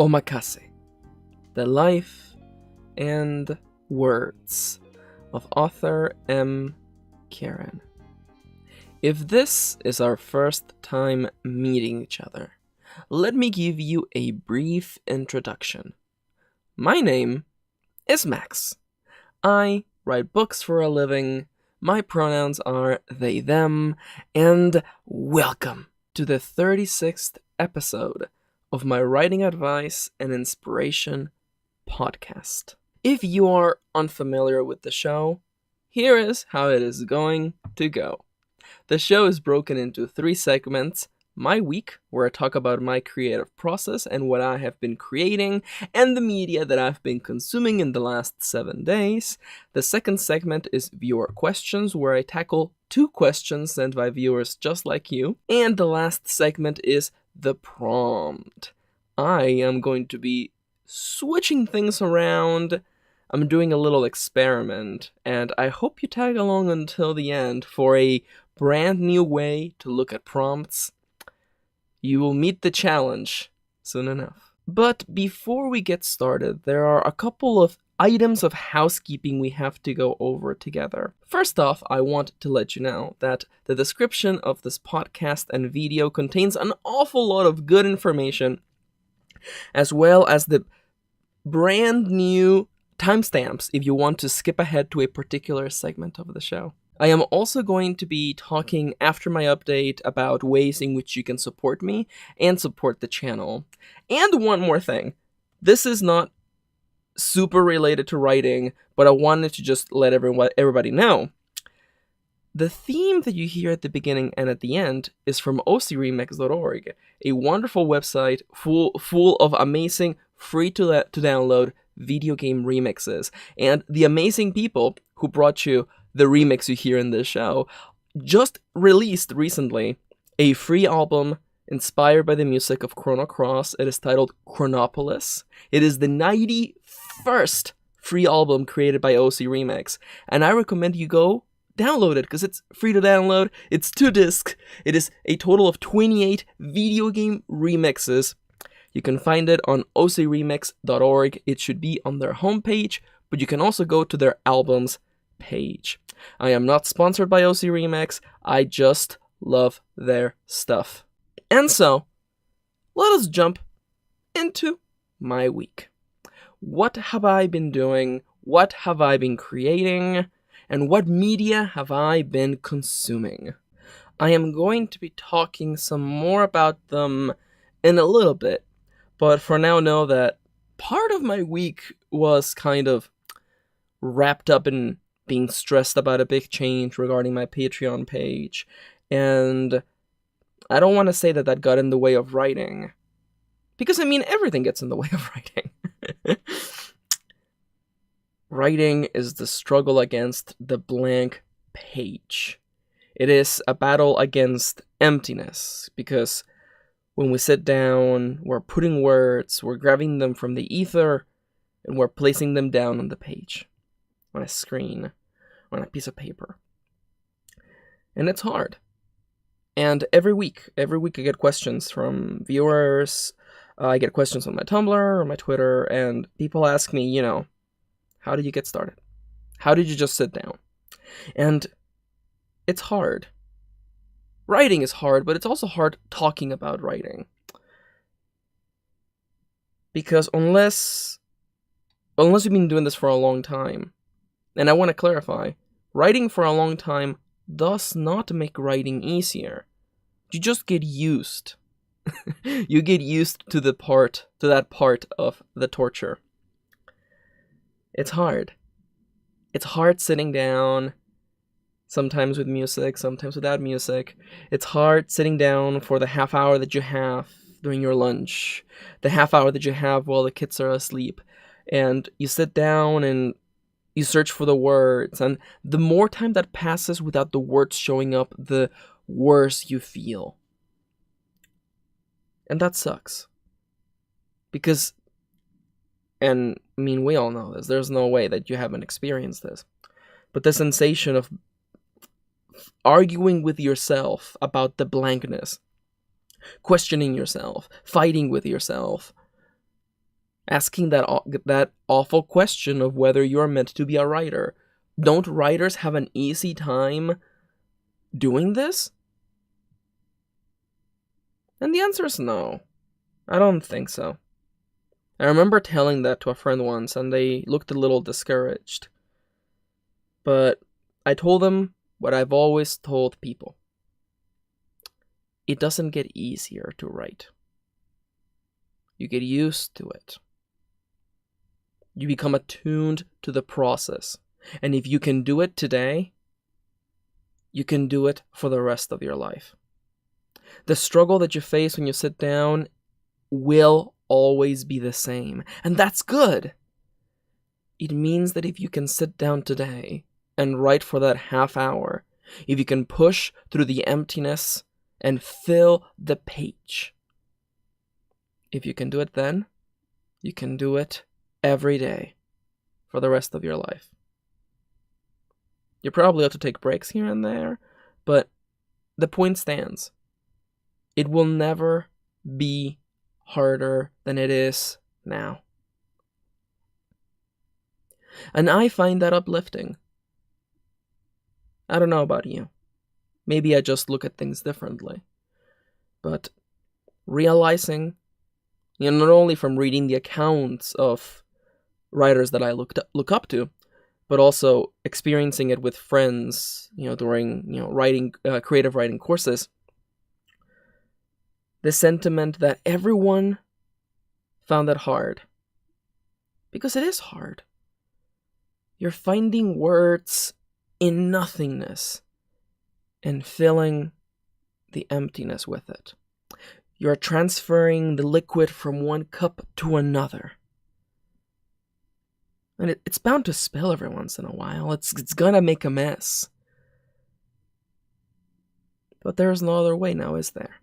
OMAKASE, the life and words of author M. Karen. If this is our first time meeting each other, let me give you a brief introduction. My name is Max. I write books for a living, my pronouns are they, them, and welcome to the 36th episode of my writing advice and inspiration podcast. If you are unfamiliar with the show, here is how it is going to go. The show is broken into 3 segments: my week, where I talk about my creative process and what I have been creating, and the media that I've been consuming in the last 7 days. The second segment is viewer questions, where I tackle 2 questions sent by viewers just like you. And the last segment is the prompt. I am going to be switching things around. I'm doing a little experiment, and I hope you tag along until the end for a brand new way to look at prompts. You will meet the challenge soon enough. But before we get started, there are a couple of items of housekeeping we have to go over together. First off, I want to let you know that the description of this podcast and video contains an awful lot of good information, as well as the brand new timestamps if you want to skip ahead to a particular segment of the show. I am also going to be talking after my update about ways in which you can support me and support the channel. And one more thing. This is not super related to writing, but I wanted to just let everybody know. The theme that you hear at the beginning and at the end is from ocaremix.org, a wonderful website full of amazing, free-to-download video game remixes. And the amazing people who brought you the remix you hear in this show just released recently a free album inspired by the music of Chrono Cross. It is titled Chronopolis. It is the 91st free album created by OC Remix, and I recommend you go download it because it's free to download. It's 2 discs. It is a total of 28 video game remixes. You can find it on ocaremix.org. It should be on their homepage, but you can also go to their albums page. I am not sponsored by OC Remix. I just love their stuff. And so, let us jump into my week. What have I been doing? What have I been creating? And what media have I been consuming? I am going to be talking some more about them in a little bit, but for now know that part of my week was kind of wrapped up in being stressed about a big change regarding my Patreon page, and I don't want to say that got in the way of writing, because everything gets in the way of writing. Writing is the struggle against the blank page. It is a battle against emptiness, because when we sit down, we're putting words, we're grabbing them from the ether, and we're placing them down on the page, on a screen, on a piece of paper. And it's hard. And every week I get questions from viewers. I get questions on my Tumblr or my Twitter, and people ask me, how did you get started? How did you just sit down? And it's hard. Writing is hard, but it's also hard talking about writing. Because unless you've been doing this for a long time, and I want to clarify, writing for a long time does not make writing easier. You just get used. You get used to that part of the torture. It's hard. It's hard sitting down, sometimes with music, sometimes without music. It's hard sitting down for the half hour that you have during your lunch, the half hour that you have while the kids are asleep, and you sit down and you search for the words, and the more time that passes without the words showing up, the worse you feel. And that sucks. Because, we all know this, there's no way that you haven't experienced this, but the sensation of arguing with yourself about the blankness, questioning yourself, fighting with yourself, asking that awful question of whether you're meant to be a writer. Don't writers have an easy time doing this? And the answer is no. I don't think so. I remember telling that to a friend once, and they looked a little discouraged. But I told them what I've always told people. It doesn't get easier to write. You get used to it. You become attuned to the process. And if you can do it today, you can do it for the rest of your life. The struggle that you face when you sit down will always be the same. And that's good. It means that if you can sit down today and write for that half hour, if you can push through the emptiness and fill the page, if you can do it then, you can do it every day for the rest of your life. You probably have to take breaks here and there, but the point stands. It will never be harder than it is now. And I find that uplifting. I don't know about you. Maybe I just look at things differently. But realizing, not only from reading the accounts of writers that I look up to, but also experiencing it with friends, during, writing, creative writing courses, the sentiment that everyone found that hard. Because it is hard. You're finding words in nothingness and filling the emptiness with it. You're transferring the liquid from one cup to another. And it's bound to spill every once in a while. It's gonna make a mess. But there's no other way now, is there?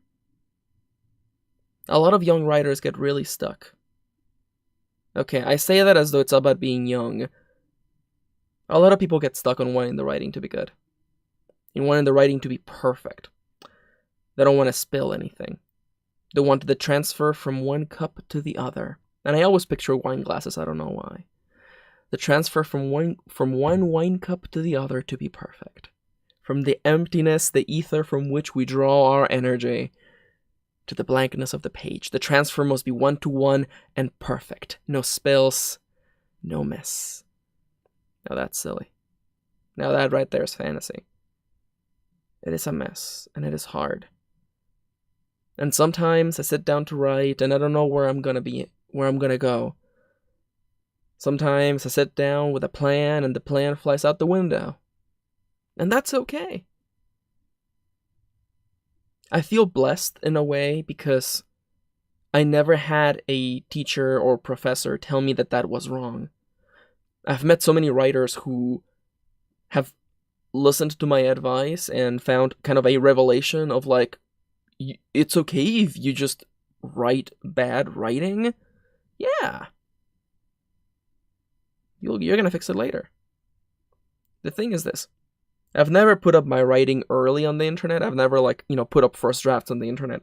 A lot of young writers get really stuck. Okay, I say that as though it's about being young. A lot of people get stuck on wanting the writing to be good. And wanting the writing to be perfect. They don't want to spill anything. They want the transfer from one cup to the other. And I always picture wine glasses, I don't know why. The transfer from one wine cup to the other to be perfect. From the emptiness, the ether from which we draw our energy, to the blankness of the page. The transfer must be one-to-one and perfect. No spills, no mess. Now that's silly. Now that right there is fantasy. It is a mess, and it is hard. And sometimes I sit down to write, and I don't know where I'm gonna go. Sometimes I sit down with a plan, and the plan flies out the window. And that's okay. I feel blessed in a way because I never had a teacher or professor tell me that was wrong. I've met so many writers who have listened to my advice and found kind of a revelation of like, it's okay if you just write bad writing. Yeah. You're gonna fix it later. The thing is this. I've never put up my writing early on the internet. I've never put up first drafts on the internet.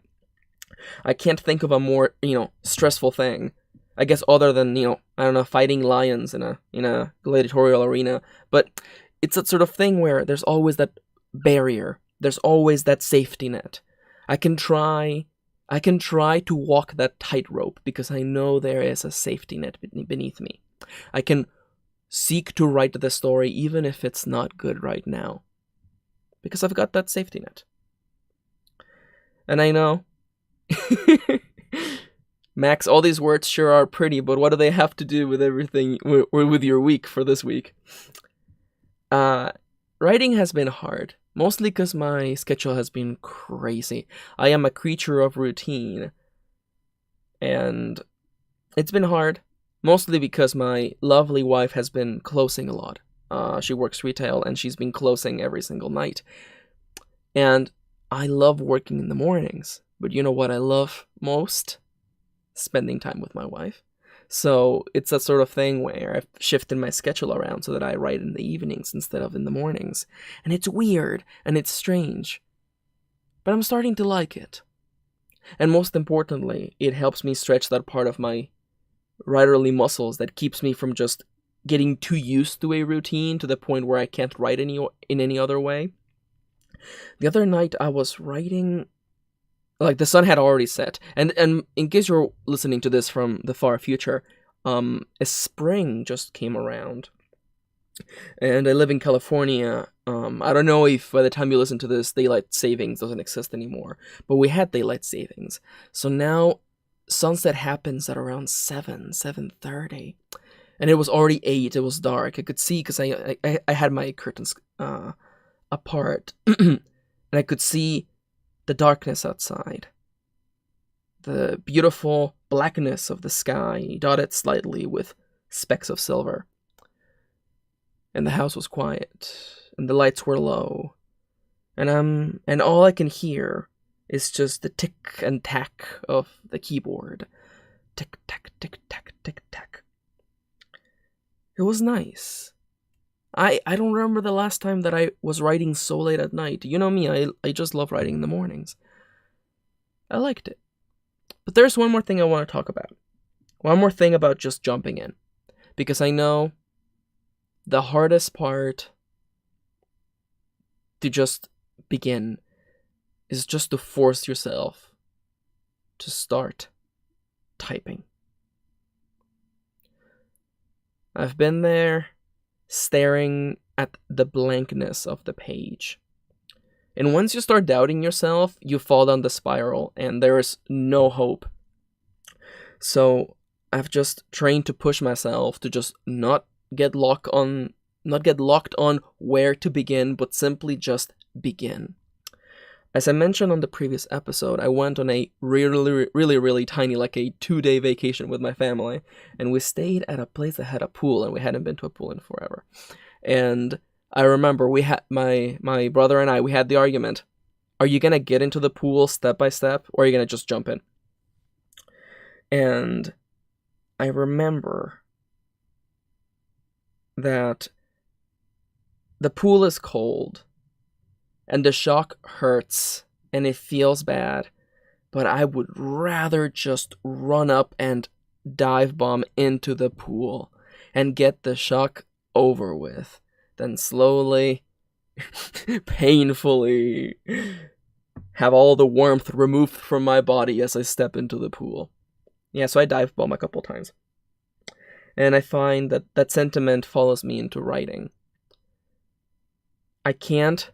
I can't think of a more, stressful thing. I guess other than, fighting lions in a gladiatorial arena. But it's that sort of thing where there's always that barrier. There's always that safety net. I can try to walk that tightrope because I know there is a safety net beneath me. I can seek to write the story even if it's not good right now. Because I've got that safety net. And I know, Max, all these words sure are pretty, but what do they have to do with everything, with your week for this week? Writing has been hard, mostly because my schedule has been crazy. I am a creature of routine, and it's been hard. Mostly because my lovely wife has been closing a lot. She works retail, and she's been closing every single night. And I love working in the mornings. But you know what I love most? Spending time with my wife. So it's that sort of thing where I've shifted my schedule around so that I write in the evenings instead of in the mornings. And it's weird, and it's strange. But I'm starting to like it. And most importantly, it helps me stretch that part of my writerly muscles that keeps me from just getting too used to a routine to the point where I can't write in any other way. The other night I was writing, like the sun had already set, and in case you're listening to this from the far future, a spring just came around, and I live in California. I don't know if by the time you listen to this, daylight savings doesn't exist anymore, but we had daylight savings, so now sunset happens at around 7:30, and it was already 8. It was dark. I could see because I had my curtains apart, and I could see the darkness outside, the beautiful blackness of the sky dotted slightly with specks of silver. And the house was quiet, and the lights were low, and all I can hear is just the tick and tack of the keyboard. Tick tack, tick tack, tick tack. It was nice. I don't remember the last time that I was writing so late at night. You know me, I just love writing in the mornings. I liked it. But there's one more thing I want to talk about. One more thing about just jumping in. Because I know the hardest part to just begin is just to force yourself to start typing. I've been there, staring at the blankness of the page. And once you start doubting yourself, you fall down the spiral, and there is no hope. So I've just trained to push myself to just not get locked on where to begin, but simply just begin. As I mentioned on the previous episode, I went on a really tiny, like a 2-day vacation with my family, and we stayed at a place that had a pool, and we hadn't been to a pool in forever. And I remember we had my brother and we had the argument: are you gonna get into the pool step by step, or are you gonna just jump in? And I remember that the pool is cold, and the shock hurts, and it feels bad, but I would rather just run up and dive bomb into the pool and get the shock over with than slowly, painfully have all the warmth removed from my body as I step into the pool. Yeah, so I dive bomb a couple times. And I find that sentiment follows me into writing. I can't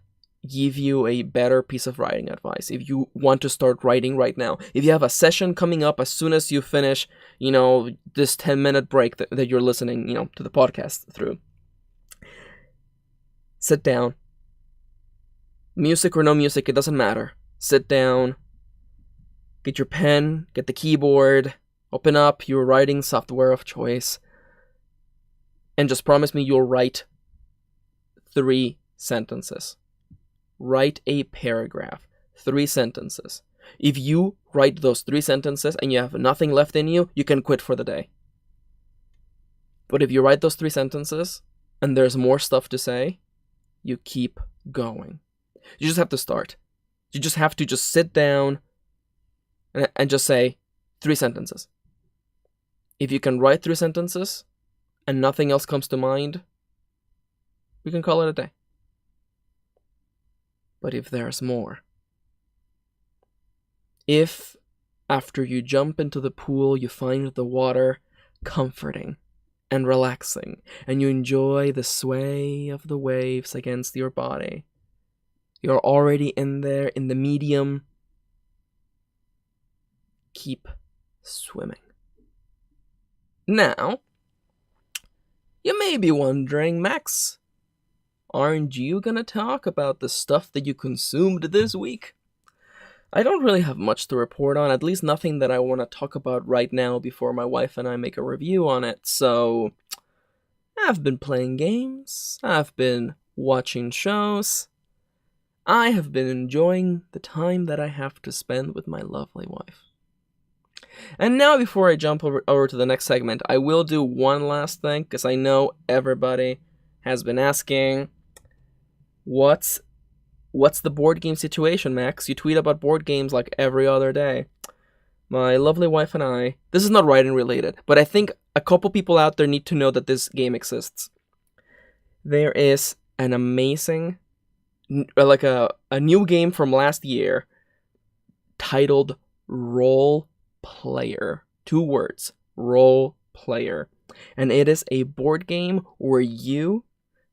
give you a better piece of writing advice if you want to start writing right now. If you have a session coming up as soon as you finish, this 10-minute break that you're listening, to the podcast through. Sit down. Music or no music, it doesn't matter. Sit down. Get your pen, get the keyboard, open up your writing software of choice, and just promise me you'll write 3 sentences. Write a paragraph. 3 sentences. If you write those 3 sentences and you have nothing left in you, you can quit for the day. But if you write those 3 sentences and there's more stuff to say, you keep going. You just have to start. You just have to just sit down and just say 3 sentences. If you can write 3 sentences and nothing else comes to mind, we can call it a day. But if there's more, if after you jump into the pool you find the water comforting and relaxing, and you enjoy the sway of the waves against your body, you're already in there in the medium, keep swimming. Now, you may be wondering, Max, aren't you gonna talk about the stuff that you consumed this week? I don't really have much to report on, at least nothing that I want to talk about right now before my wife and I make a review on it, so I've been playing games, I've been watching shows, I have been enjoying the time that I have to spend with my lovely wife. And now, before I jump over to the next segment, I will do one last thing, because I know everybody has been asking, what's the board game situation, Max? You tweet about board games like every other day. my lovely wife and I, this is not writing related, but I think a couple people out there need to know that this game exists. There is an amazing, like a new game from last year titled Role Player. 2 words, Role Player. And it is a board game where you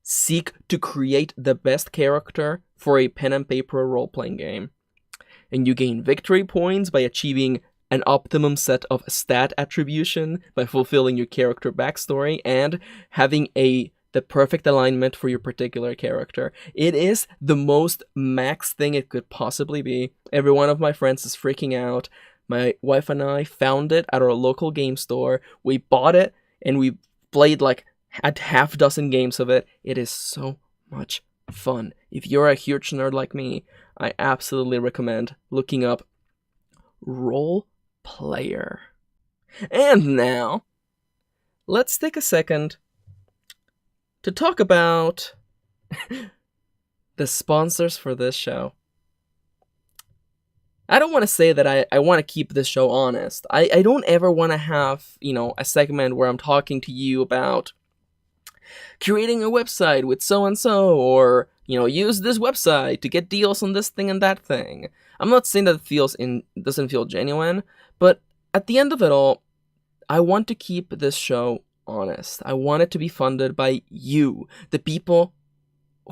seek to create the best character for a pen and paper role-playing game. And you gain victory points by achieving an optimum set of stat attribution by fulfilling your character backstory and having the perfect alignment for your particular character. It is the most max thing it could possibly be. Every one of my friends is freaking out. My wife and I found it at our local game store. We bought it and we played like a half dozen games of it. It is so much fun. If you're a huge nerd like me, I absolutely recommend looking up Role Player. And now, let's take a second to talk about the sponsors for this show. I don't want to say that I want to keep this show honest. I don't ever want to have, a segment where I'm talking to you about creating a website with so-and-so, or, use this website to get deals on this thing and that thing. I'm not saying that it doesn't feel genuine, but at the end of it all, I want to keep this show honest. I want it to be funded by you, the people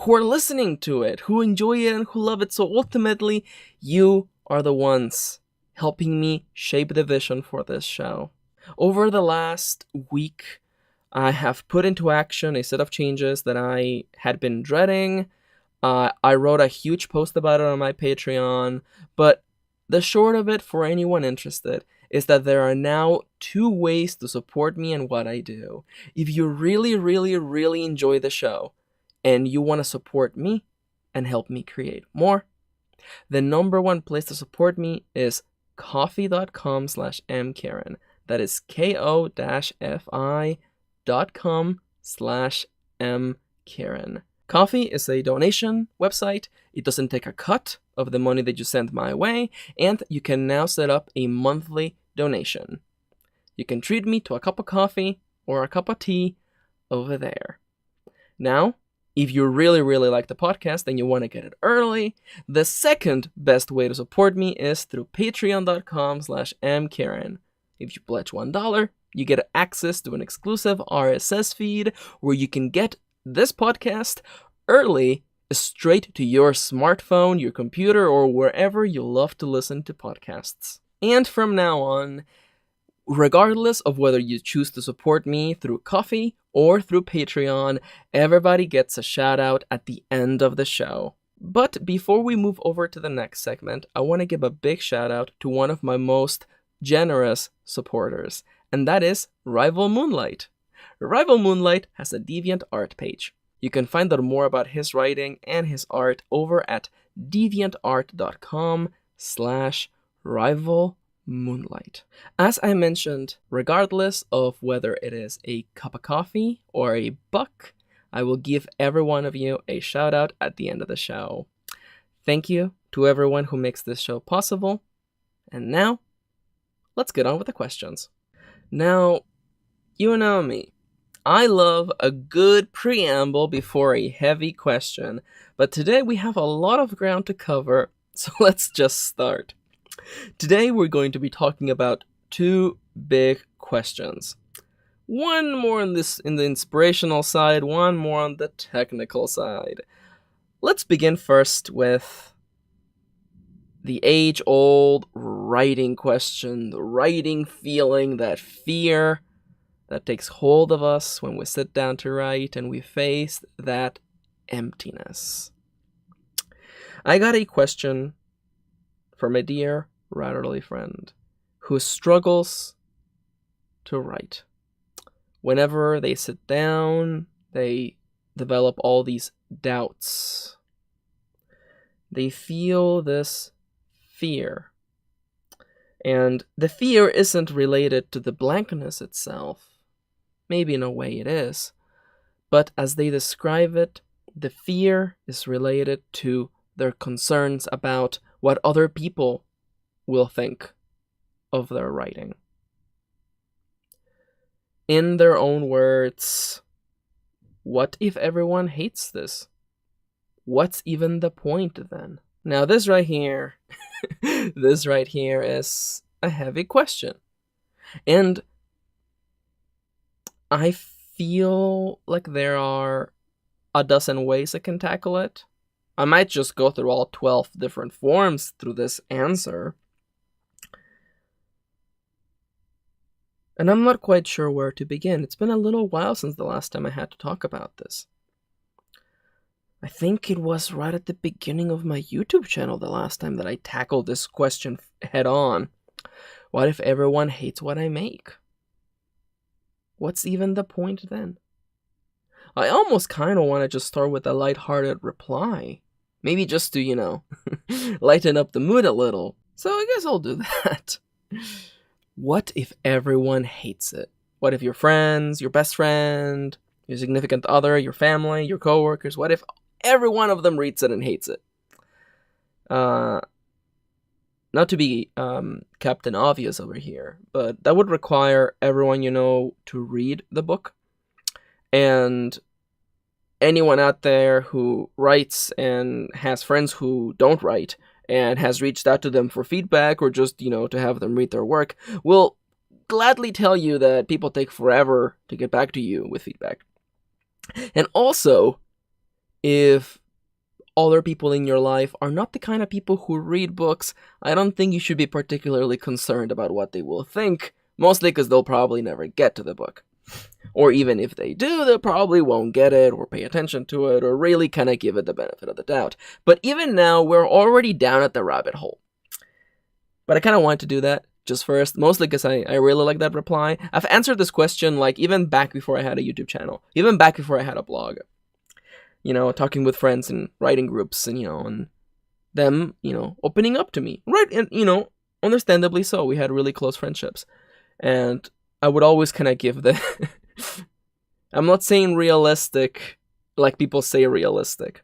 who are listening to it, who enjoy it and who love it. So ultimately, you are the ones helping me shape the vision for this show. Over the last week, I have put into action a set of changes that I had been dreading. I wrote a huge post about it on my Patreon, but the short of it for anyone interested is that there are now 2 ways to support me and what I do. If you really, really, really enjoy the show and you want to support me and help me create more, the number 1 place to support me is ko-fi.com/mkaren. That is ko-fi.com/mkaren. Ko-fi is a donation website. It doesn't take a cut of the money that you send my way, and you can now set up a monthly donation. You can treat me to a cup of coffee or a cup of tea over there. Now, if you really, really like the podcast and you want to get it early, the second best way to support me is through patreon.com/mkaren. If you pledge $1, you get access to an exclusive RSS feed where you can get this podcast early, straight to your smartphone, your computer, or wherever you love to listen to podcasts. And from now on, regardless of whether you choose to support me through Ko-fi or through Patreon, everybody gets a shout out at the end of the show. But before we move over to the next segment, I want to give a big shout out to one of my most generous supporters, and that is Rival Moonlight. Rival Moonlight has a DeviantArt page. You can find out more about his writing and his art over at deviantart.com/rivalmoonlight. As I mentioned, regardless of whether it is a cup of coffee or a buck, I will give every one of you a shout out at the end of the show. Thank you to everyone who makes this show possible. And now, let's get on with the questions. Now, you know me. I love a good preamble before a heavy question, but today we have a lot of ground to cover, so let's just start. Today we're going to be talking about 2 big questions. One more in the inspirational side, one more on the technical side. Let's begin first with the age-old writing question, the writing feeling, that fear that takes hold of us when we sit down to write and we face that emptiness. I got a question from a dear writerly friend who struggles to write. Whenever they sit down, they develop all these doubts. They feel this fear. And the fear isn't related to the blankness itself. Maybe in a way it is. But as they describe it, the fear is related to their concerns about what other people will think of their writing. In their own words, what if everyone hates this? What's even the point then? Now this right here, this right here is a heavy question. And I feel like there are a dozen ways I can tackle it. I might just go through all 12 different forms through this answer. And I'm not quite sure where to begin. It's been a little while since the last time I had to talk about this. I think it was right at the beginning of my YouTube channel the last time that I tackled this question head on. What if everyone hates what I make? What's even the point then? I almost kind of want to just start with a lighthearted reply. Maybe just to, lighten up the mood a little. So I guess I'll do that. What if everyone hates it? What if your friends, your best friend, your significant other, your family, your coworkers, what if every one of them reads it and hates it? Not to be Captain Obvious over here, but that would require everyone you know to read the book. And anyone out there who writes and has friends who don't write and has reached out to them for feedback or just, to have them read their work will gladly tell you that people take forever to get back to you with feedback. And also, if other people in your life are not the kind of people who read books, I don't think you should be particularly concerned about what they will think, mostly because they'll probably never get to the book. Or even if they do, they probably won't get it or pay attention to it or really kind of give it the benefit of the doubt. But even now, we're already down at the rabbit hole. But I kind of wanted to do that just first, mostly because I really like that reply. I've answered this question even back before I had a YouTube channel, even back before I had a blog. Talking with friends and writing groups and them, opening up to me. Right, and, understandably so. We had really close friendships. And I would always kind of give the... I'm not saying realistic like people say realistic.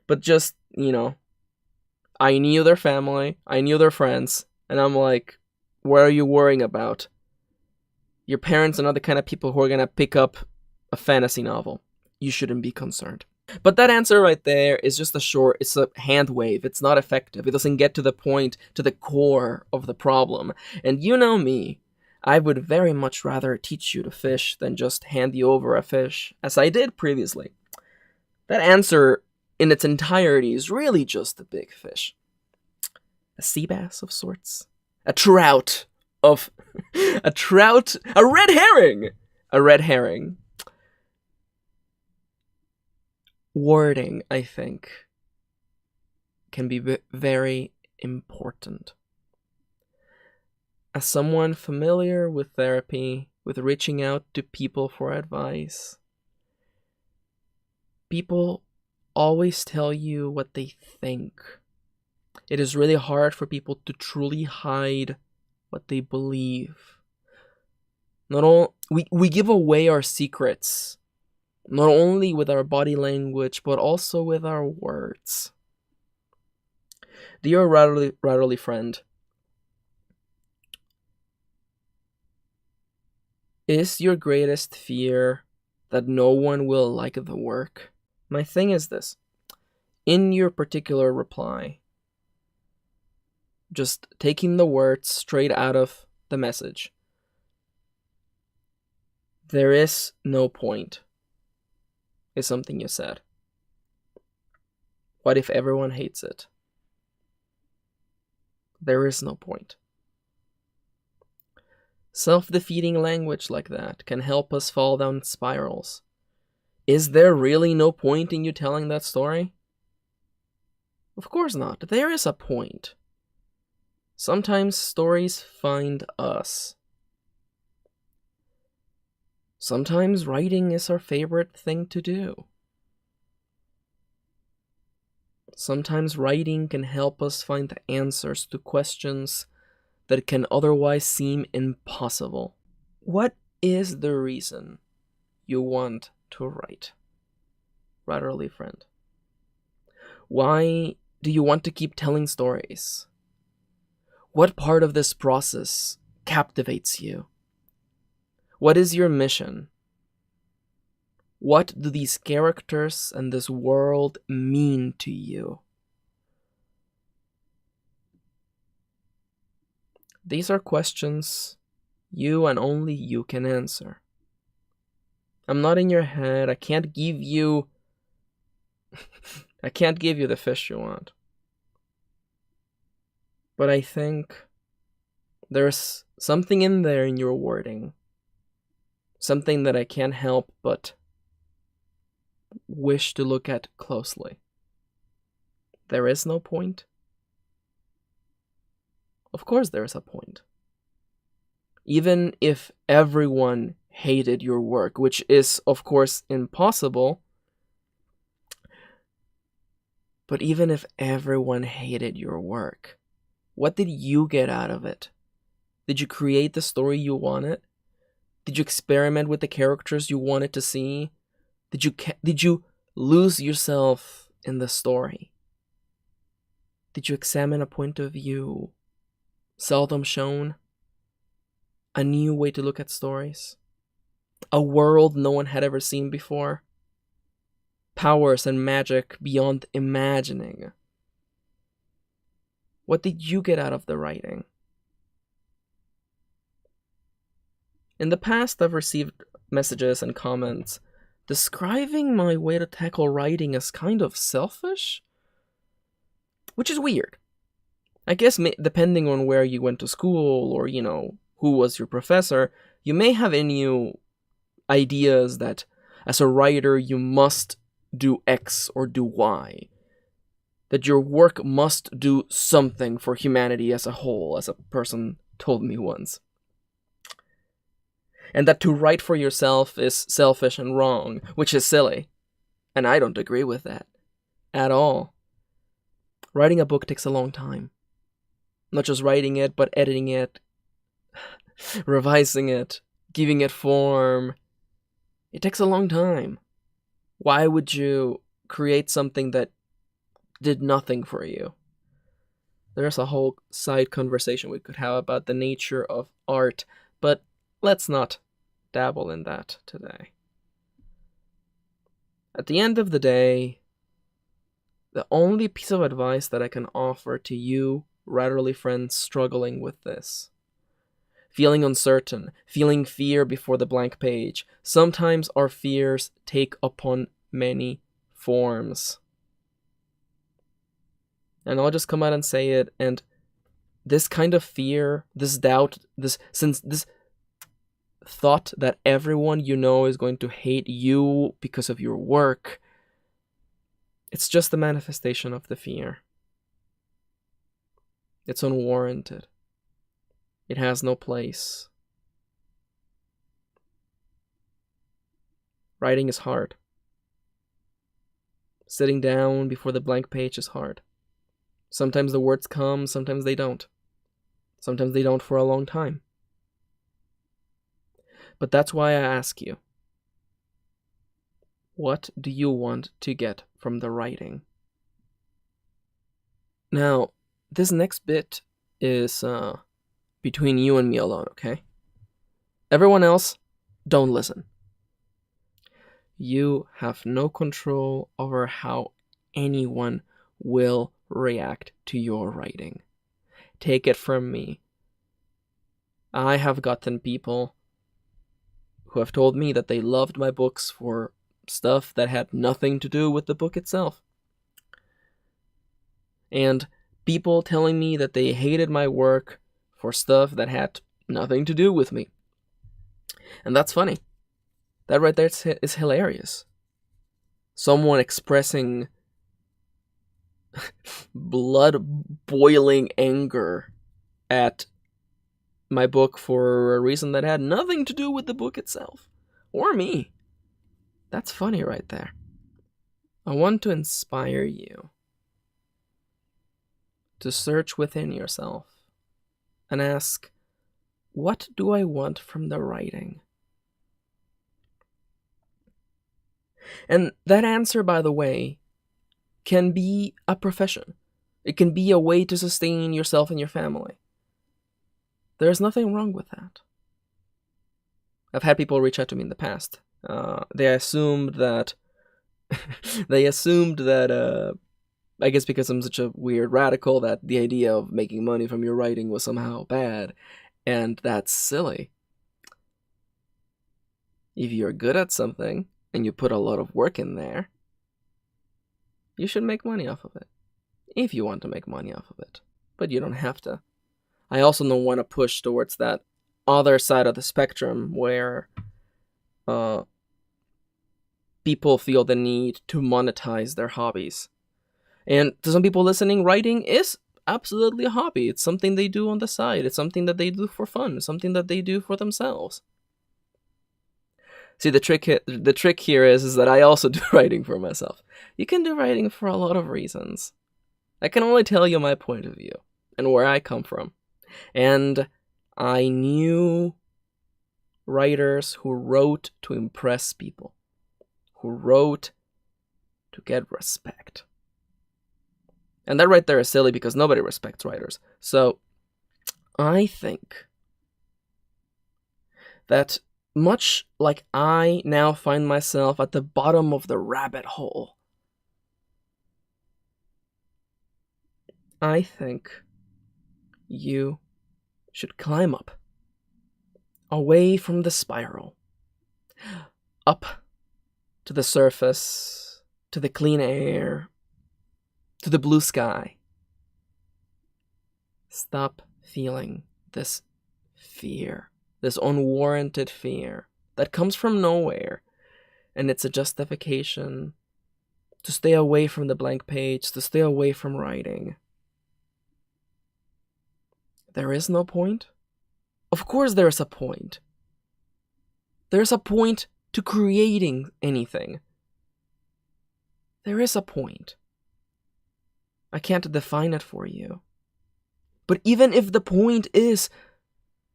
But just, I knew their family, I knew their friends, and I'm like, what are you worrying about? Your parents are not the kind of people who are going to pick up a fantasy novel. You shouldn't be concerned. But that answer right there is just it's a hand wave. It's not effective. It doesn't get to the point, to the core of the problem. And you know me, I would very much rather teach you to fish than just hand you over a fish, as I did previously. That answer in its entirety is really just a big fish. A sea bass of sorts. A trout. A red herring! A red herring. Wording, I think, can be very important. As someone familiar with therapy, with reaching out to people for advice, people always tell you what they think. It is really hard for people to truly hide what they believe. We give away our secrets, not only with our body language, but also with our words. Dear writerly friend, is your greatest fear that no one will like the work? My thing is this. In your particular reply, just taking the words straight out of the message, there is no point, is something you said. What if everyone hates it? There is no point. Self-defeating language like that can help us fall down spirals. Is there really no point in you telling that story? Of course not. There is a point. Sometimes stories find us. Sometimes writing is our favorite thing to do. Sometimes writing can help us find the answers to questions that can otherwise seem impossible. What is the reason you want to write, writerly friend? Why do you want to keep telling stories? What part of this process captivates you? What is your mission? What do these characters and this world mean to you? These are questions you and only you can answer. I'm not in your head. I can't give you the fish you want. But I think there's something in there in your wording. Something that I can't help but wish to look at closely. There is no point? Of course there is a point. Even if everyone hated your work, which is, of course, impossible, but even if everyone hated your work, what did you get out of it? Did you create the story you wanted? Did you experiment with the characters you wanted to see? Did you lose yourself in the story? Did you examine a point of view seldom shown? A new way to look at stories? A world no one had ever seen before? Powers and magic beyond imagining? What did you get out of the writing? In the past, I've received messages and comments describing my way to tackle writing as kind of selfish, which is weird. I guess depending on where you went to school or, who was your professor, you may have in you ideas that as a writer you must do X or do Y. That your work must do something for humanity as a whole, as a person told me once. And that to write for yourself is selfish and wrong, which is silly. And I don't agree with that. At all. Writing a book takes a long time. Not just writing it, but editing it, revising it, giving it form. It takes a long time. Why would you create something that did nothing for you? There's a whole side conversation we could have about the nature of art, but let's not dabble in that today. At the end of the day, the only piece of advice that I can offer to you, writerly friends struggling with this, feeling uncertain, feeling fear before the blank page, sometimes our fears take upon many forms. And I'll just come out and say it, and this kind of fear, this doubt, this thought that everyone you know is going to hate you because of your work, it's just the manifestation of the fear. It's unwarranted. It has no place. Writing is hard. Sitting down before the blank page is hard. Sometimes the words come, sometimes they don't. Sometimes they don't for a long time. But that's why I ask you, what do you want to get from the writing? Now, this next bit is between you and me alone, okay? Everyone else, don't listen. You have no control over how anyone will react to your writing. Take it from me. I have gotten people who have told me that they loved my books for stuff that had nothing to do with the book itself. And people telling me that they hated my work for stuff that had nothing to do with me. And that's funny. That right there is hilarious. Someone expressing blood-boiling anger at my book for a reason that had nothing to do with the book itself. Or me. That's funny right there. I want to inspire you to search within yourself and ask, what do I want from the writing? And that answer, by the way, can be a profession. It can be a way to sustain yourself and your family. There's nothing wrong with that. I've had people reach out to me in the past. They assumed that I guess because I'm such a weird radical, that the idea of making money from your writing was somehow bad, and that's silly. If you're good at something and you put a lot of work in there, you should make money off of it. If you want to make money off of it. But you don't have to. I also don't want to push towards that other side of the spectrum where people feel the need to monetize their hobbies. And to some people listening, writing is absolutely a hobby. It's something they do on the side. It's something that they do for fun. It's something that they do for themselves. See, the trick here is that I also do writing for myself. You can do writing for a lot of reasons. I can only tell you my point of view and where I come from. And I knew writers who wrote to impress people, who wrote to get respect. And that right there is silly because nobody respects writers. So I think that much like I now find myself at the bottom of the rabbit hole, I think you should climb up, away from the spiral, up to the surface, to the clean air, to the blue sky. Stop feeling this fear, this unwarranted fear that comes from nowhere, and it's a justification to stay away from the blank page, to stay away from writing. There is no point? Of course there is a point. There's a point to creating anything. There is a point. I can't define it for you. But even if the point is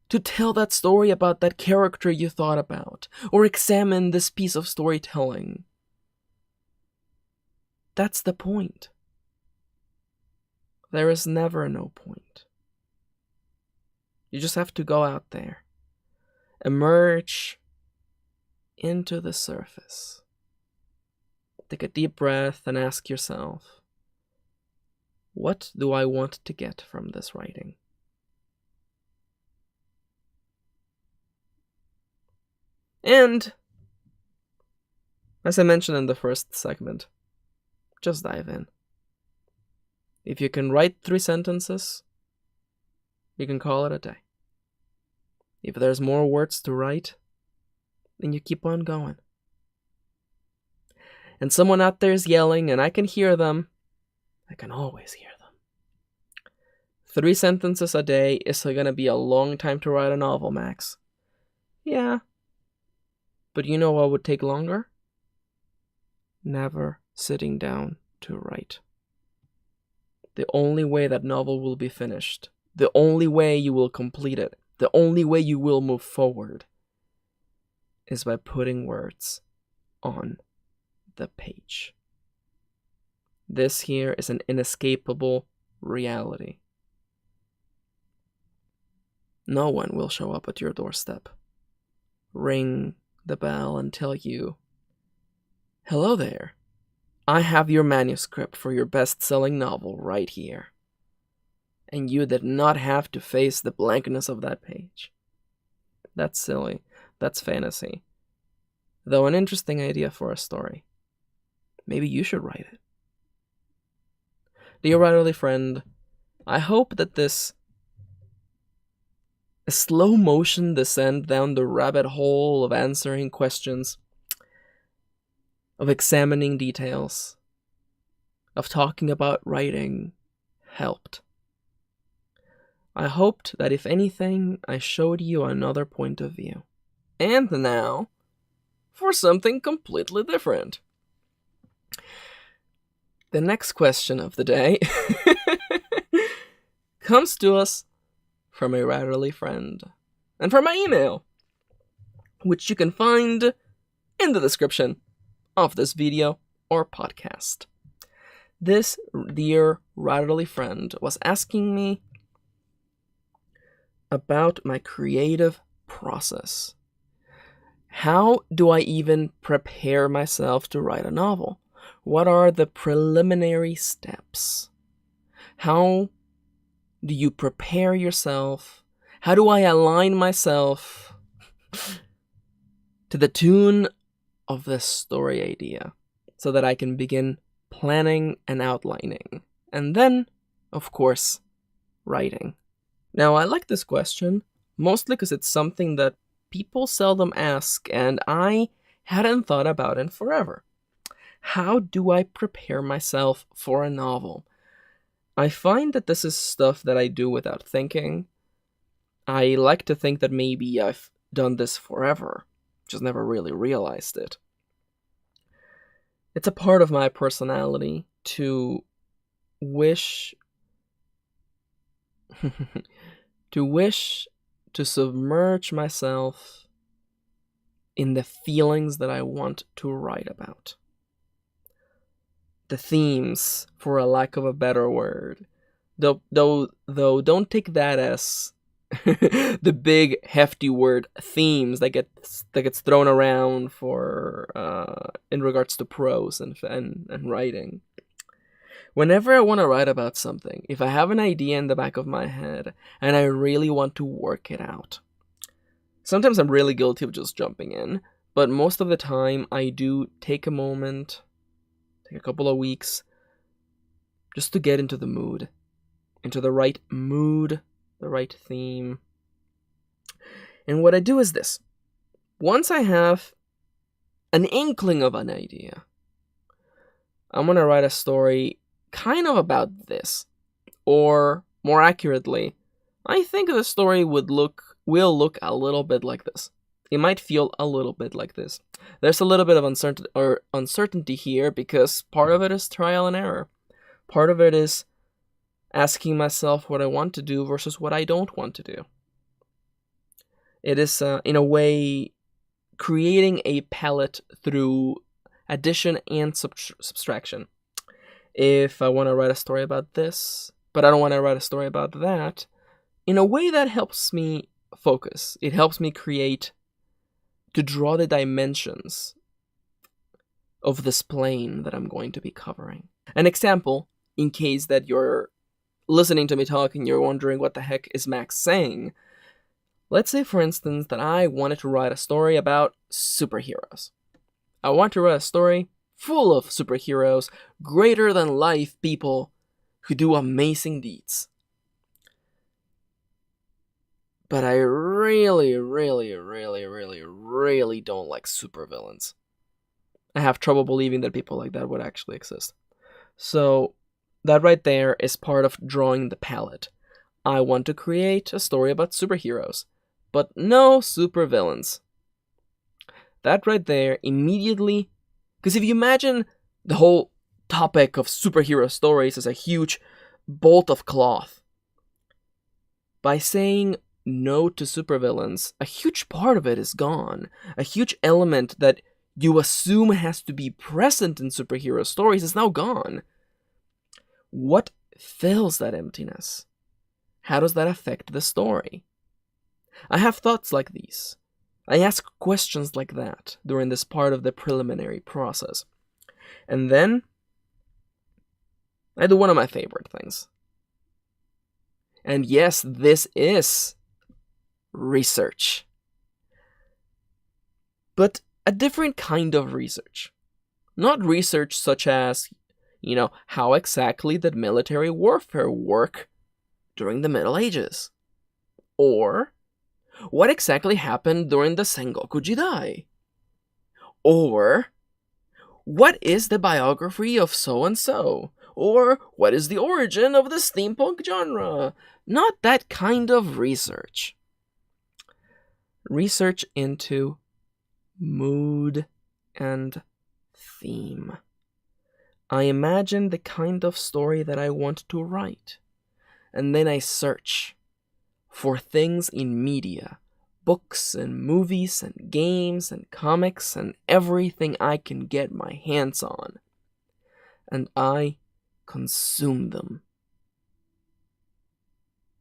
to tell that story about that character you thought about, or examine this piece of storytelling, that's the point. There is never no point. You just have to go out there, emerge into the surface. Take a deep breath and ask yourself, what do I want to get from this writing? And, as I mentioned in the first segment, just dive in. If you can write 3 sentences, you can call it a day. If there's more words to write, then you keep on going. And someone out there is yelling, and I can hear them. I can always hear them. 3 sentences a day is going to be a long time to write a novel, Max. Yeah. But you know what would take longer? Never sitting down to write. The only way that novel will be finished, the only way you will complete it, the only way you will move forward is by putting words on the page. This here is an inescapable reality. No one will show up at your doorstep, ring the bell and tell you, "Hello there, I have your manuscript for your best-selling novel right here." And you did not have to face the blankness of that page. That's silly. That's fantasy. Though an interesting idea for a story. Maybe you should write it. Dear writerly friend, I hope that this slow motion descent down the rabbit hole of answering questions, of examining details, of talking about writing helped. I hoped that if anything, I showed you another point of view. And now, for something completely different. The next question of the day comes to us from a writerly friend, and from my email, which you can find in the description of this video or podcast. This dear writerly friend was asking me about my creative process. How do I even prepare myself to write a novel? What are the preliminary steps? How do you prepare yourself? How do I align myself to the tune of this story idea so that I can begin planning and outlining? And then, of course, writing. Now, I like this question, mostly because it's something that people seldom ask, and I hadn't thought about it forever. How do I prepare myself for a novel? I find that this is stuff that I do without thinking. I like to think that maybe I've done this forever, just never really realized it. It's a part of my personality to wish to submerge myself in the feelings that I want to write about. The themes, for a lack of a better word. Though don't take that as the big hefty word themes that gets thrown around for in regards to prose and writing. Whenever I want to write about something, if I have an idea in the back of my head and I really want to work it out, sometimes I'm really guilty of just jumping in, but most of the time I do take a moment, take a couple of weeks, just to get into the mood, the right theme. And what I do is this. Once I have an inkling of an idea, I'm going to write a story kind of about this. Or, more accurately, I think the story will look a little bit like this. It might feel a little bit like this. There's a little bit of uncertainty here because part of it is trial and error. Part of it is asking myself what I want to do versus what I don't want to do. It is, in a way, creating a palette through addition and subtraction. If I want to write a story about this, but I don't want to write a story about that, in a way that helps me focus. It helps me to draw the dimensions of this plane that I'm going to be covering. An example, in case that you're listening to me talk and you're wondering what the heck is Max saying. Let's say, for instance, that I wanted to write a story about superheroes. I want to write a story full of superheroes, greater than life people who do amazing deeds. But I really, really, really, really, really don't like supervillains. I have trouble believing that people like that would actually exist. So, that right there is part of drawing the palette. I want to create a story about superheroes, but no supervillains. That right there immediately, because if you imagine the whole topic of superhero stories as a huge bolt of cloth, by saying no to supervillains, a huge part of it is gone. A huge element that you assume has to be present in superhero stories is now gone. What fills that emptiness? How does that affect the story? I have thoughts like these. I ask questions like that during this part of the preliminary process. And then I do one of my favorite things. And yes, this is research. But a different kind of research. Not research such as, how exactly did military warfare work during the Middle Ages? Or, what exactly happened during the Sengoku Jidai? Or, what is the biography of so-and-so? Or, what is the origin of the steampunk genre? Not that kind of research. Research into mood and theme. I imagine the kind of story that I want to write, and then I search for things in media, books and movies and games and comics and everything I can get my hands on, and I consume them.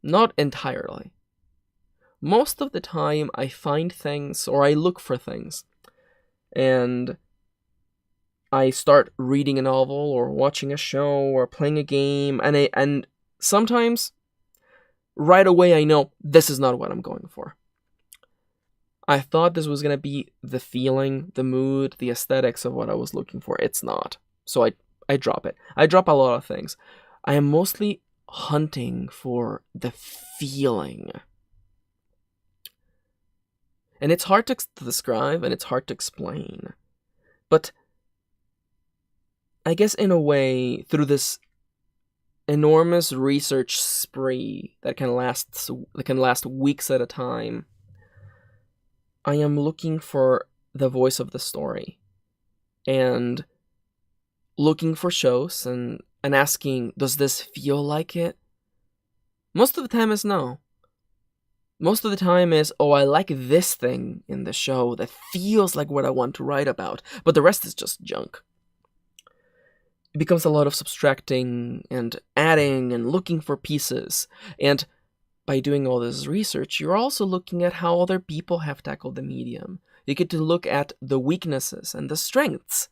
Not entirely. most of the time I find things or I look for things and I start reading a novel or watching a show or playing a game, and sometimes right away I know this is not what I'm going for. I thought this was going to be the feeling, the mood, the aesthetics of what I was looking for. It's not. So I drop it. I drop a lot of things. I am mostly hunting for the feeling. And it's hard to describe and it's hard to explain. But I guess in a way, through this enormous research spree that can last weeks at a time, I am looking for the voice of the story and looking for shows and asking, does this feel like it? Most of the time is no. Most of the time is, oh, I like this thing in the show that feels like what I want to write about, but the rest is just junk. It becomes a lot of subtracting and adding and looking for pieces. And by doing all this research, you're also looking at how other people have tackled the medium. You get to look at the weaknesses and the strengths.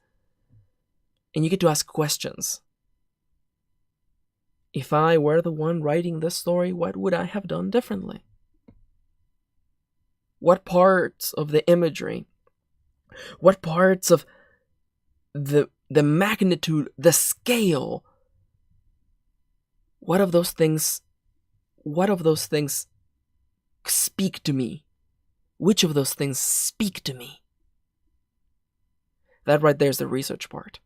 And you get to ask questions. If I were the one writing this story, what would I have done differently? What parts of the imagery, what parts of the magnitude, the scale, what of those things speak to me? Which of those things speak to me? That right there is the research part.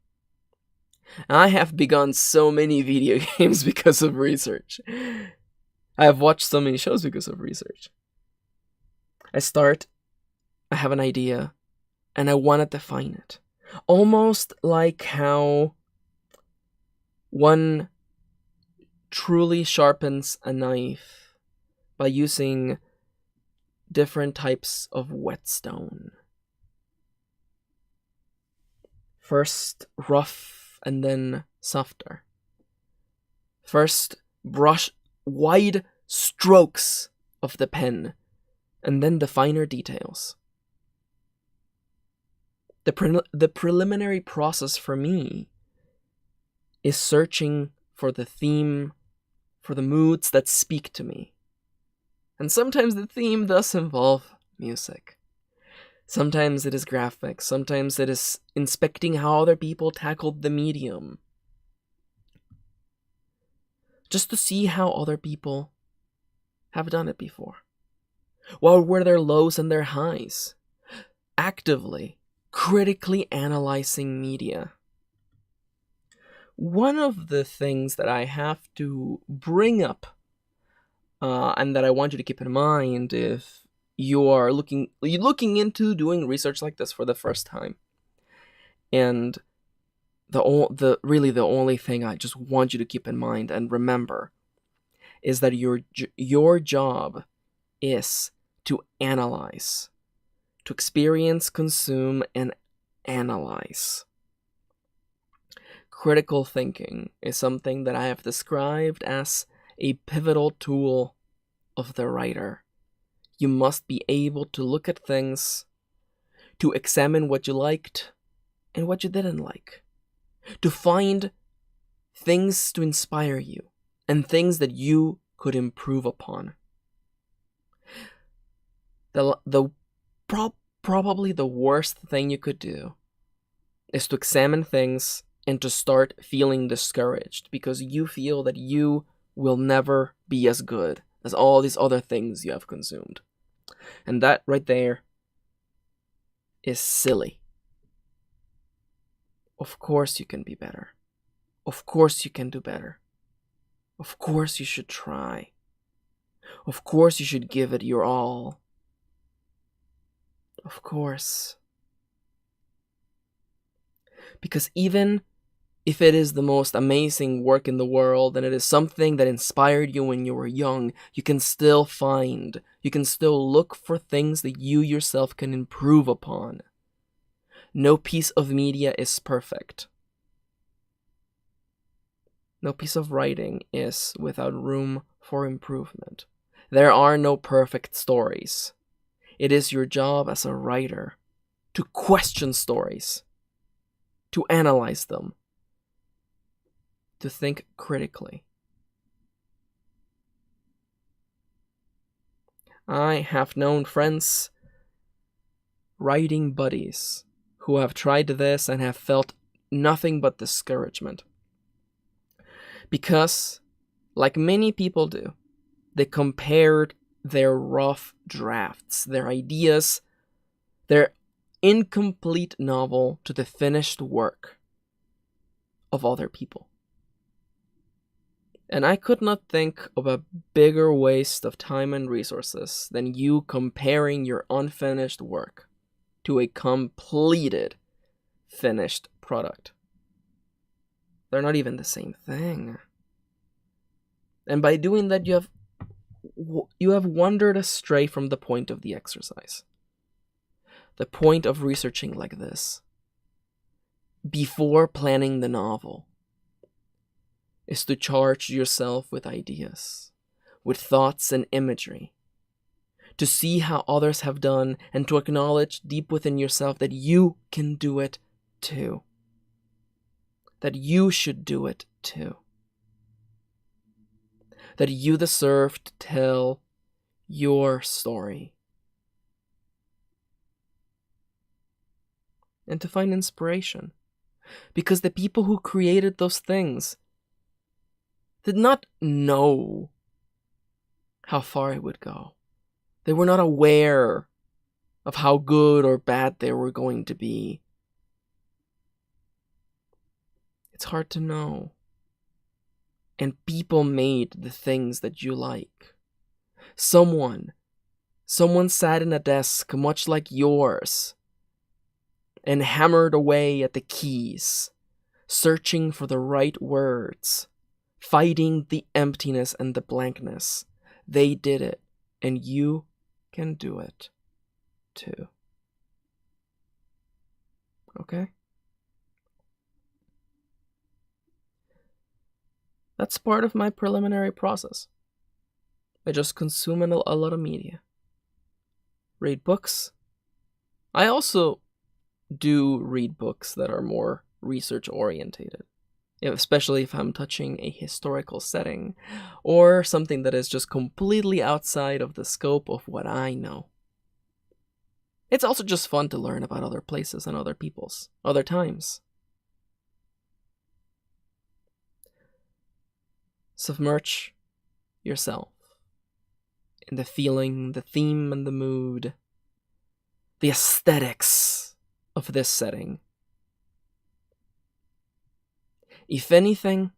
I have begun so many video games because of research. I have watched so many shows because of research. I have an idea, and I want to define it. Almost like how one truly sharpens a knife by using different types of whetstone. First rough and then softer. First brush wide strokes of the pen and then the finer details. The preliminary process for me is searching for the theme, for the moods that speak to me. And sometimes the theme does involve music. Sometimes it is graphics. Sometimes it is inspecting how other people tackled the medium. Just to see how other people have done it before. What were their lows and their highs? Actively, critically analyzing media. One of the things that I have to bring up, and that I want you to keep in mind if you're looking into doing research like this for the first time, and the only thing I just want you to keep in mind and remember is that your job is to analyze, to experience, consume, and analyze. Critical thinking is something that I have described as a pivotal tool of the writer. You must be able to look at things, to examine what you liked and what you didn't like, to find things to inspire you and things that you could improve upon. Probably the worst thing you could do is to examine things and to start feeling discouraged because you feel that you will never be as good as all these other things you have consumed. And that right there is silly. Of course you can be better. Of course you can do better. Of course you should try. Of course you should give it your all. Of course. Because even if it is the most amazing work in the world and it is something that inspired you when you were young, you can still look for things that you yourself can improve upon. No piece of media is perfect. No piece of writing is without room for improvement. There are no perfect stories. It is your job as a writer to question stories, to analyze them, to think critically. I have known friends, writing buddies, who have tried this and have felt nothing but discouragement. Because, like many people do, they compared their rough drafts, their ideas, their incomplete novel to the finished work of other people. And I could not think of a bigger waste of time and resources than you comparing your unfinished work to a completed, finished product. They're not even the same thing. And by doing that, you have wandered astray from the point of the exercise. The point of researching like this, before planning the novel, is to charge yourself with ideas, with thoughts and imagery, to see how others have done and to acknowledge deep within yourself that you can do it too. That you should do it too. That you deserve to tell your story. And to find inspiration. Because the people who created those things did not know how far it would go. They were not aware of how good or bad they were going to be. It's hard to know. And people made the things that you like. Someone sat in a desk much like yours and hammered away at the keys, searching for the right words, fighting the emptiness and the blankness. They did it, and you can do it too. Okay? That's part of my preliminary process. I just consume a lot of media. Read books. I also do read books that are more research orientated, especially if I'm touching a historical setting or something that is just completely outside of the scope of what I know. It's also just fun to learn about other places and other peoples, other times. Submerge yourself in the feeling, the theme, and the mood, the aesthetics of this setting. If anything,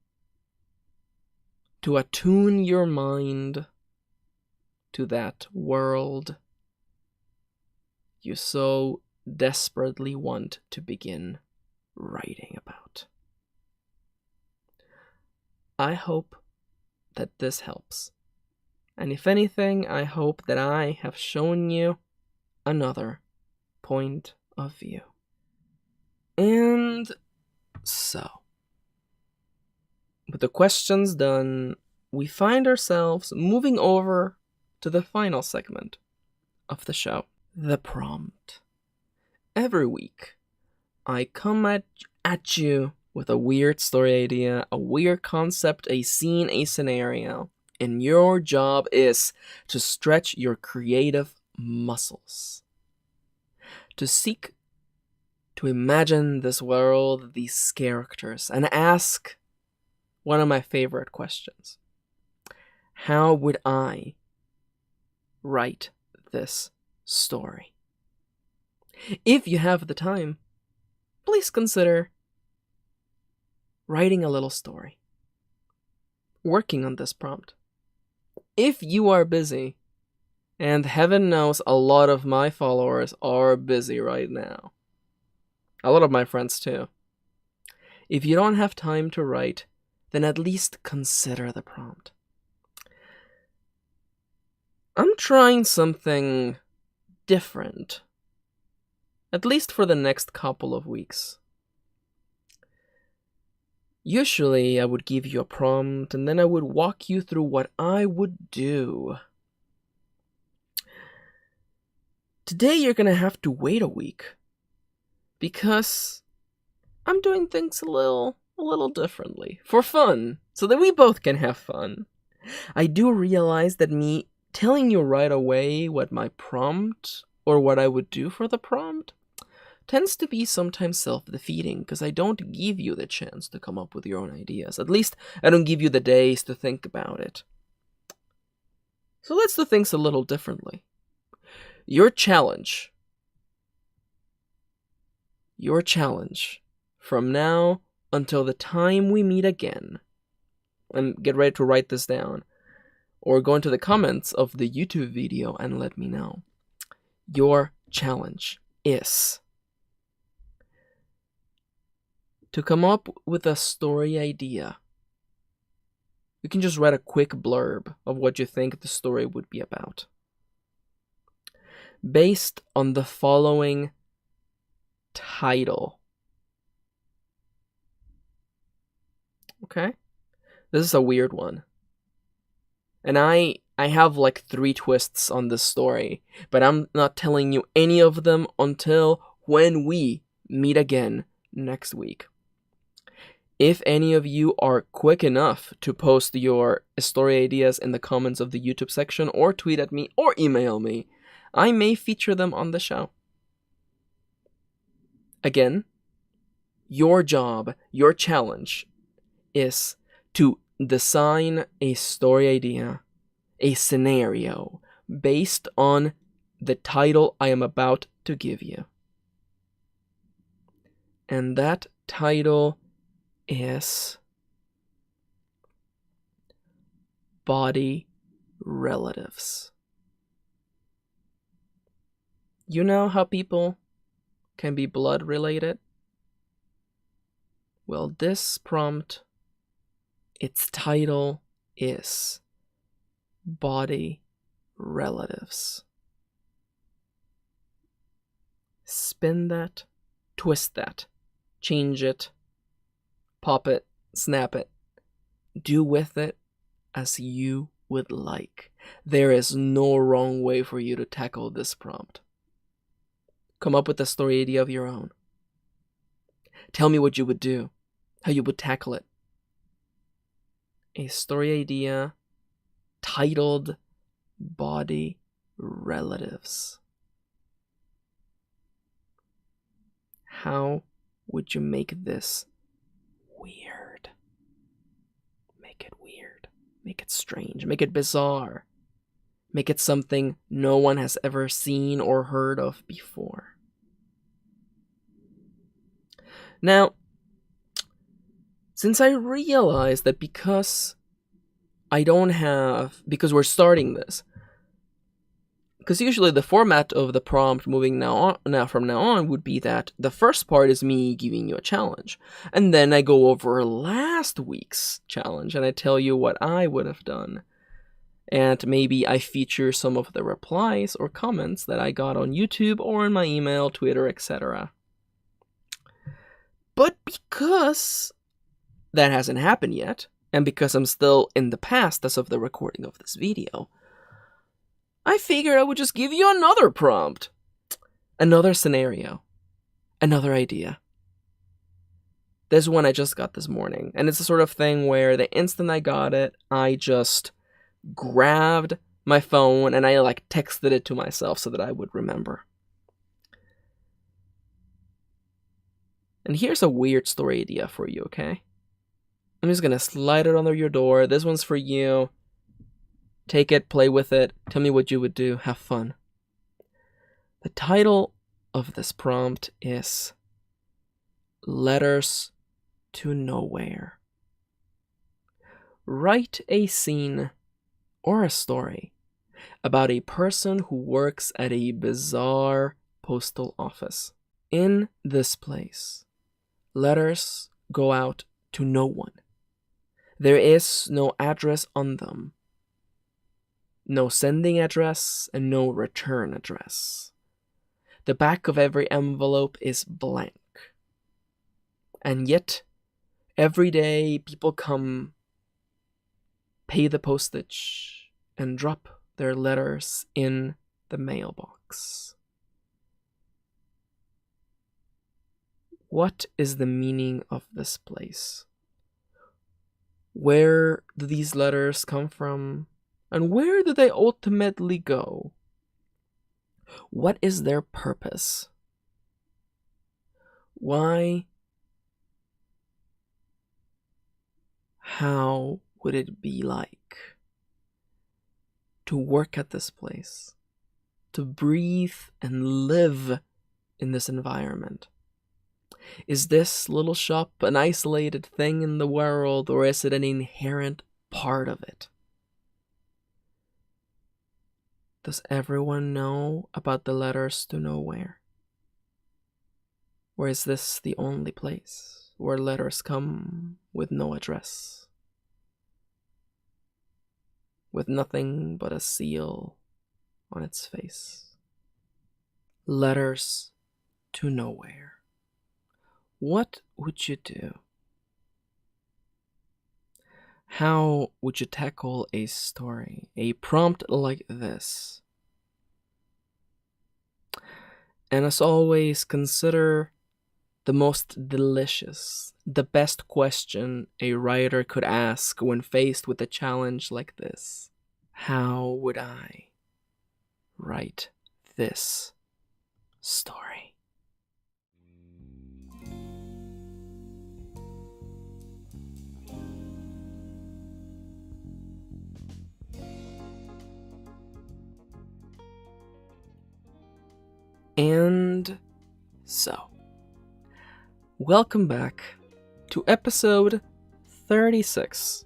to attune your mind to that world you so desperately want to begin writing about. I hope that this helps. And if anything, I hope that I have shown you another point of view. And so, with the questions done, we find ourselves moving over to the final segment of the show, the prompt. Every week, I come at you with a weird story idea, a weird concept, a scene, a scenario, and your job is to stretch your creative muscles, to seek to imagine this world, these characters, and ask one of my favorite questions. How would I write this story? If you have the time, please consider writing a little story, working on this prompt. If you are busy, and heaven knows a lot of my followers are busy right now, a lot of my friends too. If you don't have time to write, then at least consider the prompt. I'm trying something different, at least for the next couple of weeks. Usually I would give you a prompt and then I would walk you through what I would do Today you're gonna have to wait a week because I'm doing things a little differently for fun, so that we both can have fun. I do realize that me telling you right away what my prompt or what I would do for the prompt tends to be sometimes self-defeating because I don't give you the chance to come up with your own ideas. At least I don't give you the days to think about it. So let's do things a little differently. Your challenge from now until the time we meet again, and get ready to write this down, or go into the comments of the YouTube video and let me know. Your challenge is to come up with a story idea. You can just write a quick blurb of what you think the story would be about, based on the following title. Okay? This is a weird one. And I have like 3 twists on this story, but I'm not telling you any of them until when we meet again next week. If any of you are quick enough to post your story ideas in the comments of the YouTube section, or tweet at me, or email me, I may feature them on the show. Again, your job, your challenge is to design a story idea, a scenario, based on the title I am about to give you. And that title is Body Relatives. You know how people can be blood related? Well, this prompt, its title is Body Relatives. Spin that, twist that, change it, pop it, snap it. Do with it as you would like. There is no wrong way for you to tackle this prompt. Come up with a story idea of your own. Tell me what you would do, how you would tackle it. A story idea titled Body Relatives. How would you make this weird? Make it weird. Make it strange. Make it bizarre. Make it something no one has ever seen or heard of before. Now, since I realized that because we're starting this, because usually the format of the prompt from now on would be that the first part is me giving you a challenge, and then I go over last week's challenge and I tell you what I would have done, and maybe I feature some of the replies or comments that I got on YouTube or in my email, Twitter, etc. But because that hasn't happened yet, and because I'm still in the past as of the recording of this video, I figured I would just give you another prompt, another scenario, another idea. This one I just got this morning, and it's the sort of thing where the instant I got it, I just grabbed my phone and I texted it to myself so that I would remember. And here's a weird story idea for you, okay? I'm just gonna slide it under your door. This one's for you. Take it, play with it, tell me what you would do, have fun. The title of this prompt is Letters to Nowhere. Write a scene or a story about a person who works at a bizarre postal office. In this place, letters go out to no one. There is no address on them. No sending address and no return address. The back of every envelope is blank. And yet, every day people come, pay the postage, and drop their letters in the mailbox. What is the meaning of this place? Where do these letters come from? And where do they ultimately go? What is their purpose? Why? How would it be like to work at this place? To breathe and live in this environment? Is this little shop an isolated thing in the world, or is it an inherent part of it? Does everyone know about the letters to nowhere? Or is this the only place where letters come with no address? With nothing but a seal on its face. Letters to nowhere. What would you do? How would you tackle a story, a prompt like this? And as always, consider the most delicious, the best question a writer could ask when faced with a challenge like this. How would I write this story? And so, welcome back to episode 36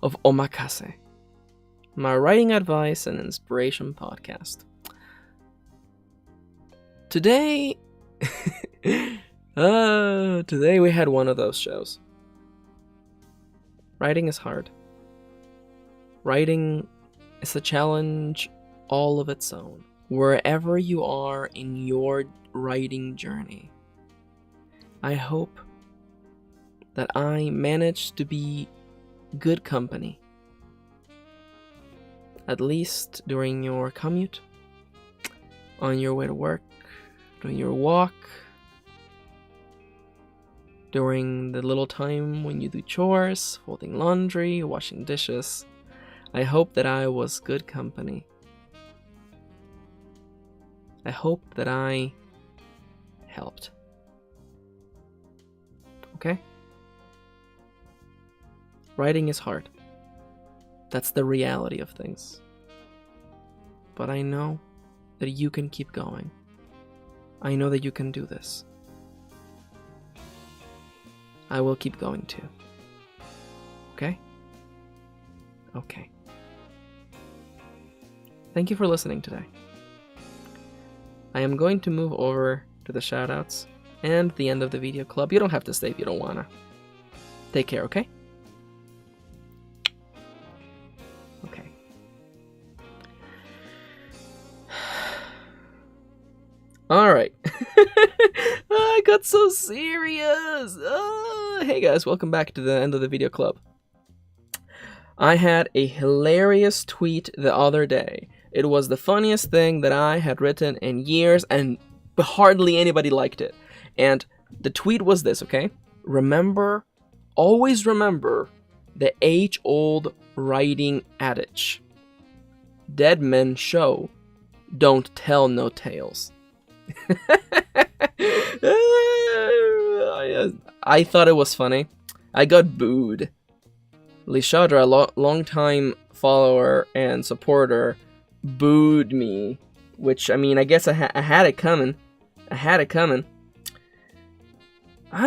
of OMAKASE, my writing advice and inspiration podcast. Today we had one of those shows. Writing is hard. Writing is a challenge all of its own. Wherever you are in your writing journey, I hope that I manage to be good company, at least during your commute, on your way to work, during your walk, during the little time when you do chores, folding laundry, washing dishes. I hope that I was good company. I hope that I helped. Okay? Writing is hard. That's the reality of things. But I know that you can keep going. I know that you can do this. I will keep going too. Okay? Okay. Thank you for listening today. I am going to move over to the shoutouts and the end of the video club. You don't have to stay if you don't wanna. Take care, okay? Okay. Alright. I got so serious. Hey guys, welcome back to the end of the video club. I had a hilarious tweet the other day. It was the funniest thing that I had written in years, and hardly anybody liked it. And the tweet was this, okay? Always remember the age-old writing adage. Dead men show, don't tell no tales. I thought it was funny. I got booed. Lishadra, a long-time follower and supporter, booed me, which, I mean, I guess I had it coming. I'm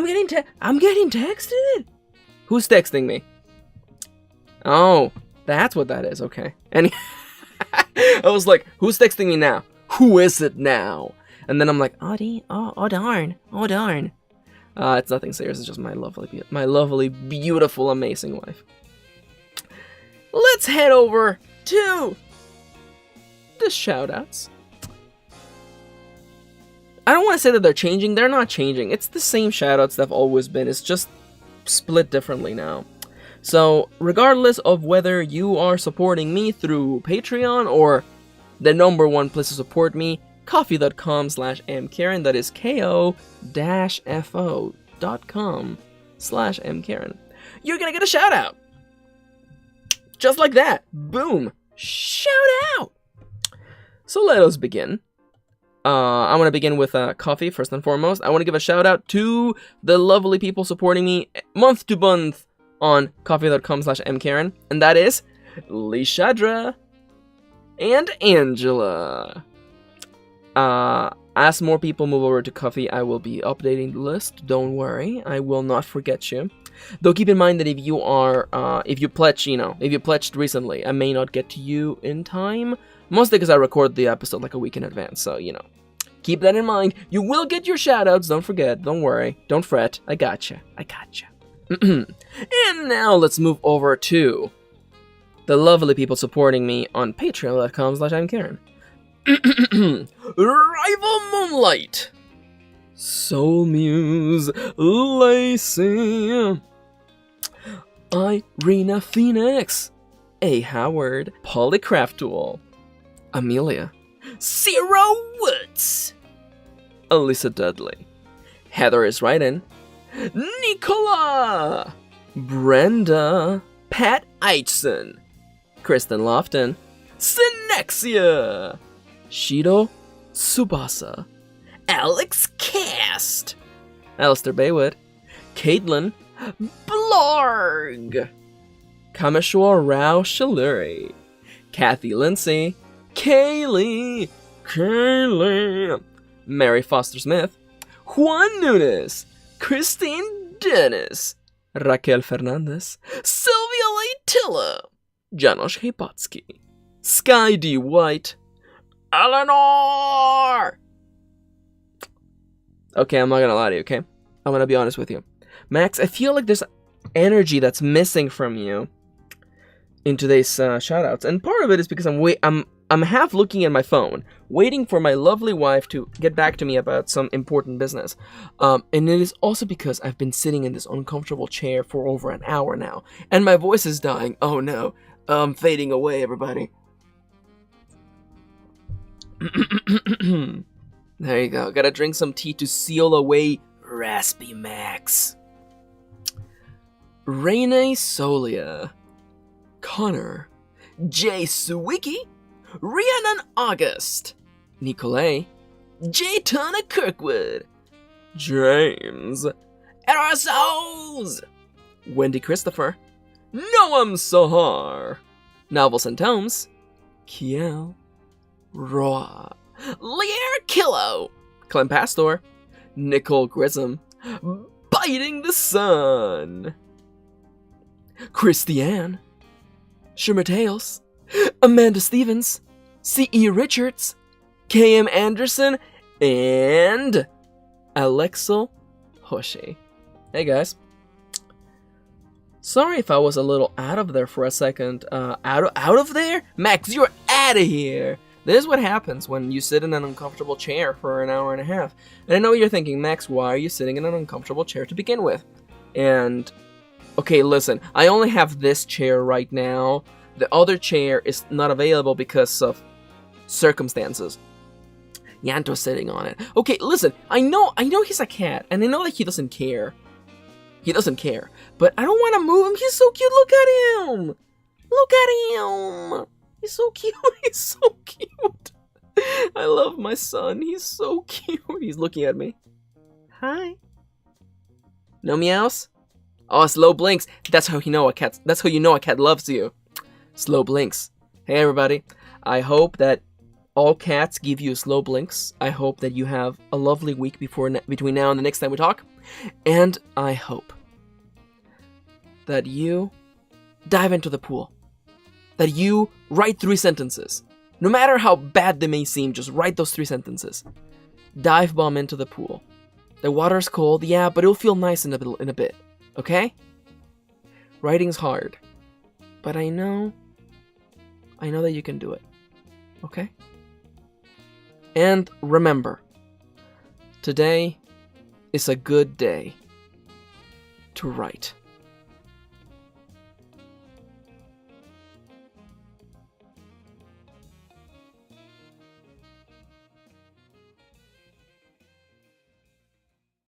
getting texted. Who's texting me? Oh, that's what that is. Okay. And I was like, who's texting me now? Who is it now? And then I'm like, oh darn. It's nothing serious. It's just my lovely, beautiful, amazing wife. Let's head over to the shoutouts. I don't want to say that they're changing. They're not changing. It's the same shoutouts that have always been. It's just split differently now. So, regardless of whether you are supporting me through Patreon or the number one place to support me, Ko-fi.com/mkaren. That is ko-fi.com/mkaren. You're gonna get a shout out. Just like that. Boom. Shout out. So let us begin. I want to begin with coffee first and foremost. I want to give a shout out to the lovely people supporting me month to month on ko-fi.com/mkaren, and that is Lishadra and Angela. As more people move over to Ko-fi, I will be updating the list. Don't worry, I will not forget you. Though keep in mind that if you pledged recently, I may not get to you in time. Mostly because I record the episode like a week in advance, so, keep that in mind. You will get your shoutouts, don't forget, don't worry, don't fret, I gotcha. And now let's move over to the lovely people supporting me on patreon.com/imkaren. Rival Moonlight, Soul Muse, Lacey, Irina Phoenix, A. Howard, Polycraftool, Amelia, Zero Woods, Alyssa Dudley, Heather is writing, Nicola, Brenda, Pat Eichson, Kristen Lofton, Synexia, Shido Subasa, Alex Cast, Alistair Baywood, Caitlin, Blarg, Kameshwar Rao Shaluri, Kathy Lindsay, Kaylee, Mary Foster Smith, Juan Nunes, Christine Dennis, Raquel Fernandez, Sylvia Leitilla, Janosch Hepatsky, Sky D. White, Eleanor! Okay, I'm not gonna lie to you, okay? I'm gonna be honest with you. Max, I feel like there's energy that's missing from you in today's shoutouts, and part of it is because I'm half looking at my phone, waiting for my lovely wife to get back to me about some important business. And it is also because I've been sitting in this uncomfortable chair for over an hour now, and my voice is dying. Oh no, I'm fading away, everybody. There you go. Gotta drink some tea to seal away Raspy Max. Rene Solia, Connor, Jay Suwicki, Rhiannon August, Nicolay, J. Tana Kirkwood, James, RSOs, Wendy Christopher, Noam Sahar, Novels and Tomes, Kiel, Roa, Lear Killo, Clem Pastor, Nicole Grissom, Biting the Sun, Christiane, Shimmer Tales, Amanda Stevens, C.E. Richards, K.M. Anderson, and Alexel Hoshi. Hey guys. Sorry if I was a little out of there for a second. Out of there? Max, you're out of here! This is what happens when you sit in an uncomfortable chair for an hour and a half. And I know you're thinking, Max, why are you sitting in an uncomfortable chair to begin with? And, okay, listen, I only have this chair right now. The other chair is not available because of circumstances. Yanto's sitting on it. Okay, listen, I know he's a cat, and I know that he doesn't care. He doesn't care, but I don't want to move him. He's so cute. Look at him. Look at him. He's so cute. He's so cute. I love my son. He's so cute. He's looking at me. Hi. No meows? Oh, slow blinks. That's how you know a cat loves you. Slow blinks. Hey everybody. I hope that all cats give you slow blinks. I hope that you have a lovely week between now and the next time we talk. And I hope that you dive into the pool. That you write 3 sentences. No matter how bad they may seem, just write those 3 sentences. Dive bomb into the pool. The water's cold, yeah, but it'll feel nice in a bit. Okay? Writing's hard. But I know that you can do it. Okay? And remember, today is a good day to write.